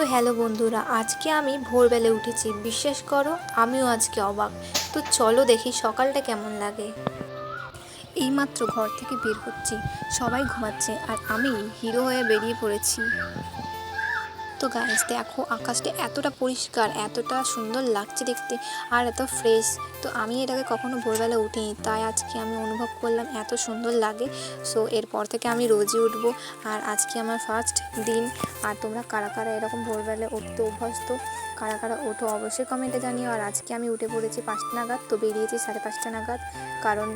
তো হ্যালো বন্ধুরা, আজকে আমি ভোরবেলা উঠেছি, বিশ্বাস করো আমিও আজকে অবাক। তো চলো দেখি সকালটা কেমন লাগে। এইমাত্র ঘর থেকে বের হচ্ছি, সবাই ঘুমাচ্ছে আর আমি হিরো হয়ে বেরিয়ে পড়েছি। তো গাইস দেখো, আকাশটা এতটা পরিষ্কার, এতটা সুন্দর লাগছে দেখতে আর এত ফ্রেশ। তো আমি এটাকে কখনো ভোরবেলা উঠিনি, তাই আজকে আমি অনুভব করলাম এত সুন্দর লাগে। সো এরপর থেকে আমি রোজই উঠবো আর আজকে আমার ফার্স্ট দিন। আর তোমরা কারা কারা এরকম ভোরবেলা উঠতে অভ্যস্ত, কারা কারা ওঠো অবশ্যই কমেন্টে জানিও। আর আজকে আমি উঠে পড়েছি 5টা নাগাদ, তো বেরিয়েছি 5:30 নাগাদ, কারণ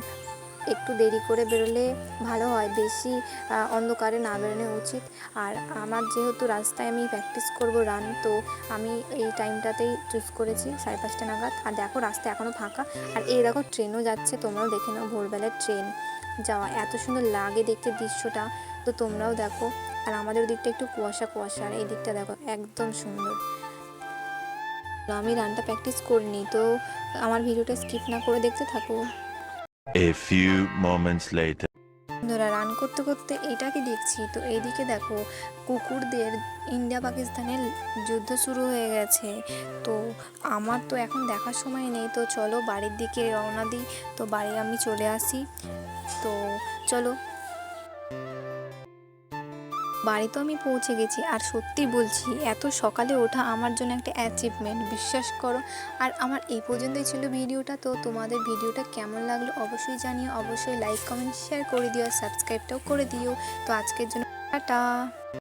একটু দেরি করে বেরোলে ভালো হয়, বেশি অন্ধকারে না বেরোনো উচিত। আর আমার যেহেতু রাস্তায় আমি প্র্যাকটিস করব রান, তো আমি এই টাইমটাতেই চুজ করেছি 5:30 নাগাদ। আর দেখো রাস্তা এখনও ফাঁকা, আর এই দেখো ট্রেনও যাচ্ছে, তোমরাও দেখে নাও ভোরবেলায় ট্রেন যাওয়া এত সুন্দর লাগে দেখতে দৃশ্যটা, তো তোমরাও দেখো। আর আমাদের দিকটা একটু কুয়াশা কুয়াশা, আর এই দিকটা দেখো একদম সুন্দর। আমি রানটা প্র্যাকটিস করিনি, তো আমার ভিডিওটা স্কিপ না করে দেখতে থাকো। A few moments later. বন্ধুরা রান করতে করতে এটাকে দেখছি, তো এইদিকে দেখো কুকুরদের ইন্ডিয়া পাকিস্তানের যুদ্ধ শুরু হয়ে গেছে। তো আমার তো এখন দেখার সময় নেই, তো চলো বাড়ির দিকে রওনা দিই। তো বাড়ি আমি চলে আসি, তো চলো। বাড়ি তো আমি পৌঁছে গেছি, আর সত্যি বলছি এত সকালে ওঠা আমার জন্য একটা অ্যাচিভমেন্ট, বিশ্বাস করো। আর আমার এই পর্যন্তই ছিল ভিডিওটা। তো তোমাদের ভিডিওটা কেমন লাগলো অবশ্যই জানিও, অবশ্যই লাইক কমেন্ট শেয়ার করে দিও, সাবস্ক্রাইবটাও করে দিও। তো আজকের জন্য টাটা।